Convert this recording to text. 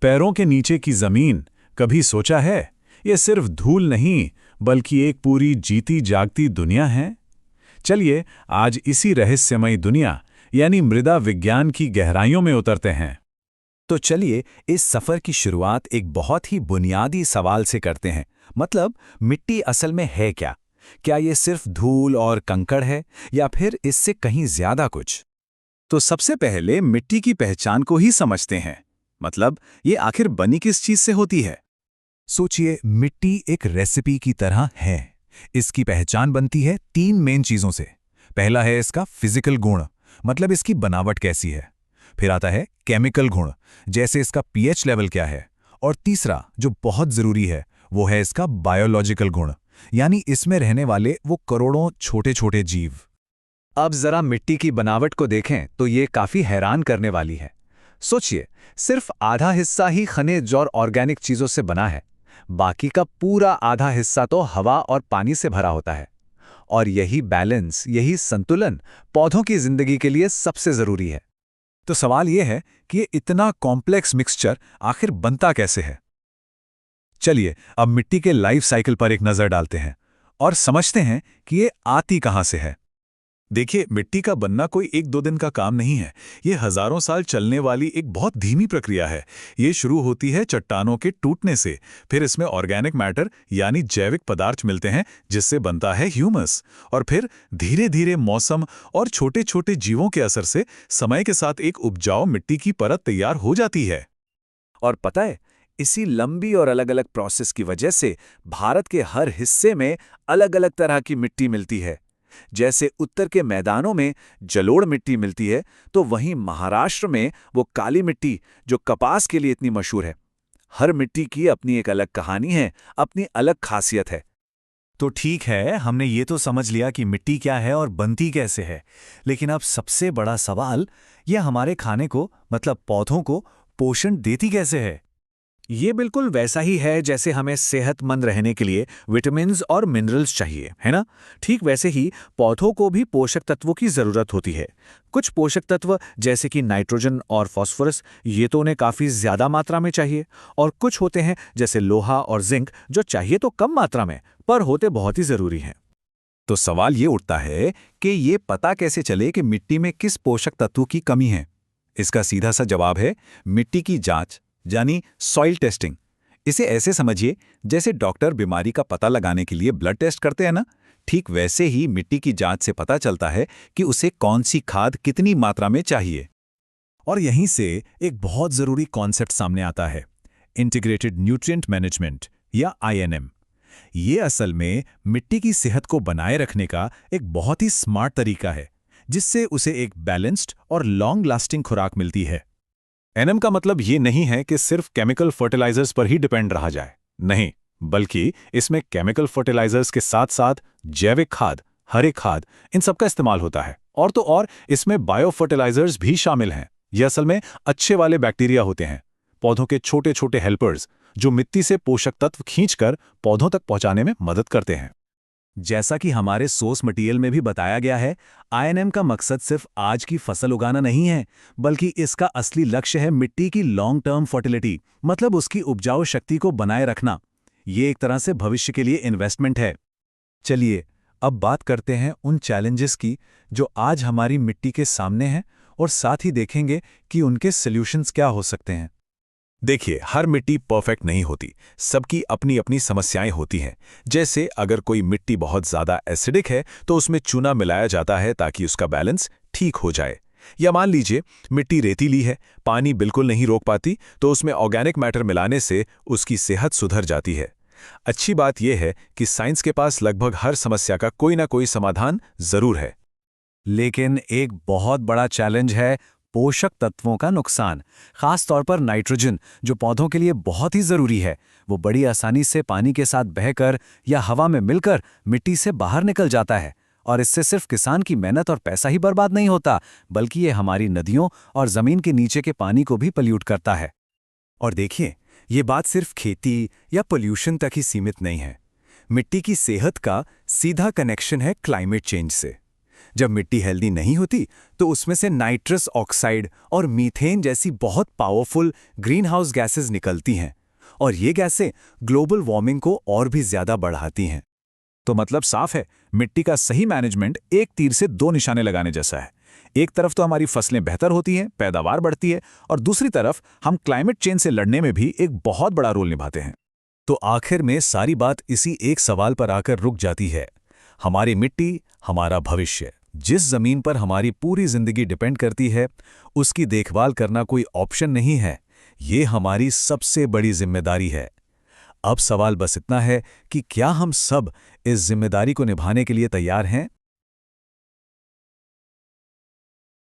पैरों के नीचे की जमीन कभी सोचा है, ये सिर्फ धूल नहीं बल्कि एक पूरी जीती जागती दुनिया है। चलिए आज इसी रहस्यमयी दुनिया यानी मृदा विज्ञान की गहराइयों में उतरते हैं। तो चलिए इस सफर की शुरुआत एक बहुत ही बुनियादी सवाल से करते हैं। मतलब मिट्टी असल में है क्या? क्या ये सिर्फ धूल और कंकड़ है या फिर इससे कहीं ज्यादा कुछ? तो सबसे पहले मिट्टी की पहचान को ही समझते हैं। मतलब ये आखिर बनी किस चीज से होती है? सोचिए, मिट्टी एक रेसिपी की तरह है। इसकी पहचान बनती है तीन मेन चीजों से। पहला है इसका फिजिकल गुण, मतलब इसकी बनावट कैसी है। फिर आता है केमिकल गुण, जैसे इसका पीएच लेवल क्या है। और तीसरा जो बहुत जरूरी है वो है इसका बायोलॉजिकल गुण, यानी इसमें रहने वाले वो करोड़ों छोटे छोटे जीव। अब जरा मिट्टी की बनावट को देखें तो ये काफी हैरान करने वाली है। सोचिए, सिर्फ आधा हिस्सा ही खनिज और ऑर्गेनिक चीजों से बना है। बाकी का पूरा आधा हिस्सा तो हवा और पानी से भरा होता है। और यही बैलेंस, यही संतुलन पौधों की जिंदगी के लिए सबसे जरूरी है। तो सवाल यह है कि ये इतना कॉम्प्लेक्स मिक्सचर आखिर बनता कैसे है। चलिए अब मिट्टी के लाइफ साइकिल पर एक नजर डालते हैं और समझते हैं कि ये आती कहां से है। देखिए, मिट्टी का बनना कोई एक दो दिन का काम नहीं है। ये हजारों साल चलने वाली एक बहुत धीमी प्रक्रिया है। ये शुरू होती है चट्टानों के टूटने से, फिर इसमें ऑर्गेनिक मैटर यानी जैविक पदार्थ मिलते हैं जिससे बनता है ह्यूमस, और फिर धीरे धीरे मौसम और छोटे छोटे जीवों के असर से समय के साथ एक उपजाऊ मिट्टी की परत तैयार हो जाती है। और पता है, इसी लंबी और अलग अलग प्रोसेस की वजह से भारत के हर हिस्से में अलग अलग तरह की मिट्टी मिलती है। जैसे उत्तर के मैदानों में जलोढ़ मिट्टी मिलती है, तो वहीं महाराष्ट्र में वो काली मिट्टी जो कपास के लिए इतनी मशहूर है। हर मिट्टी की अपनी एक अलग कहानी है, अपनी अलग खासियत है। तो ठीक है, हमने ये तो समझ लिया कि मिट्टी क्या है और बनती कैसे है। लेकिन अब सबसे बड़ा सवाल, यह हमारे खाने को, मतलब पौधों को पोषण देती कैसे है? ये बिल्कुल वैसा ही है जैसे हमें सेहतमंद रहने के लिए विटामिन्स और मिनरल्स चाहिए, है ना? ठीक वैसे ही पौधों को भी पोषक तत्वों की ज़रूरत होती है। कुछ पोषक तत्व जैसे कि नाइट्रोजन और फास्फोरस, ये तो उन्हें काफ़ी ज़्यादा मात्रा में चाहिए। और कुछ होते हैं जैसे लोहा और जिंक, जो चाहिए तो कम मात्रा में पर होते बहुत ही ज़रूरी हैं। तो सवाल ये उठता है कि ये पता कैसे चले कि मिट्टी में किस पोषक तत्व की कमी है? इसका सीधा सा जवाब है मिट्टी की जांच, यानी सॉइल टेस्टिंग। इसे ऐसे समझिए जैसे डॉक्टर बीमारी का पता लगाने के लिए ब्लड टेस्ट करते हैं ना। ठीक वैसे ही मिट्टी की जांच से पता चलता है कि उसे कौन सी खाद कितनी मात्रा में चाहिए। और यहीं से एक बहुत जरूरी कॉन्सेप्ट सामने आता है, इंटीग्रेटेड न्यूट्रिएंट मैनेजमेंट या आईएनएम। ये असल में मिट्टी की सेहत को बनाए रखने का एक बहुत ही स्मार्ट तरीका है, जिससे उसे एक बैलेंस्ड और लॉन्ग लास्टिंग खुराक मिलती है। एनएम का मतलब ये नहीं है कि सिर्फ केमिकल फर्टिलाइजर्स पर ही डिपेंड रहा जाए, नहीं, बल्कि इसमें केमिकल फर्टिलाइजर्स के साथ साथ जैविक खाद, हरे खाद, इन सब का इस्तेमाल होता है। और तो और इसमें बायो फर्टिलाइजर्स भी शामिल हैं। ये असल में अच्छे वाले बैक्टीरिया होते हैं, पौधों के छोटे छोटे हेल्पर्स, जो मिट्टी से पोषक तत्व खींचकर पौधों तक पहुंचाने में मदद करते हैं। जैसा कि हमारे सोर्स मटेरियल में भी बताया गया है, आईएनएम का मकसद सिर्फ आज की फसल उगाना नहीं है, बल्कि इसका असली लक्ष्य है मिट्टी की लॉन्ग टर्म फर्टिलिटी, मतलब उसकी उपजाऊ शक्ति को बनाए रखना। ये एक तरह से भविष्य के लिए इन्वेस्टमेंट है। चलिए अब बात करते हैं उन चैलेंजेस की जो आज हमारी मिट्टी के सामने हैं, और साथ ही देखेंगे कि उनके सॉल्यूशंस क्या हो सकते हैं। देखिए, हर मिट्टी परफेक्ट नहीं होती, सबकी अपनी अपनी समस्याएं होती हैं। जैसे अगर कोई मिट्टी बहुत ज़्यादा एसिडिक है तो उसमें चूना मिलाया जाता है ताकि उसका बैलेंस ठीक हो जाए। या मान लीजिए मिट्टी रेतीली है, पानी बिल्कुल नहीं रोक पाती, तो उसमें ऑर्गेनिक मैटर मिलाने से उसकी सेहत सुधर जाती है। अच्छी बात यह है कि साइंस के पास लगभग हर समस्या का कोई ना कोई समाधान जरूर है। लेकिन एक बहुत बड़ा चैलेंज है पोषक तत्वों का नुकसान। खास तौर पर नाइट्रोजन, जो पौधों के लिए बहुत ही जरूरी है, वो बड़ी आसानी से पानी के साथ बहकर या हवा में मिलकर मिट्टी से बाहर निकल जाता है। और इससे सिर्फ किसान की मेहनत और पैसा ही बर्बाद नहीं होता, बल्कि ये हमारी नदियों और जमीन के नीचे के पानी को भी पल्यूट करता है। और देखिए, ये बात सिर्फ खेती या पोल्यूशन तक ही सीमित नहीं है। मिट्टी की सेहत का सीधा कनेक्शन है क्लाइमेट चेंज से। जब मिट्टी हेल्दी नहीं होती तो उसमें से नाइट्रस ऑक्साइड और मीथेन जैसी बहुत पावरफुल ग्रीन हाउस गैसेज निकलती हैं, और ये गैसें ग्लोबल वार्मिंग को और भी ज्यादा बढ़ाती हैं। तो मतलब साफ है, मिट्टी का सही मैनेजमेंट एक तीर से दो निशाने लगाने जैसा है। एक तरफ तो हमारी फसलें बेहतर होती हैं, पैदावार बढ़ती है, और दूसरी तरफ हम क्लाइमेट चेंज से लड़ने में भी एक बहुत बड़ा रोल निभाते हैं। तो आखिर में सारी बात इसी एक सवाल पर आकर रुक जाती है, हमारी मिट्टी, हमारा भविष्य। जिस जमीन पर हमारी पूरी जिंदगी डिपेंड करती है, उसकी देखभाल करना कोई ऑप्शन नहीं है, ये हमारी सबसे बड़ी जिम्मेदारी है। अब सवाल बस इतना है कि क्या हम सब इस जिम्मेदारी को निभाने के लिए तैयार हैं?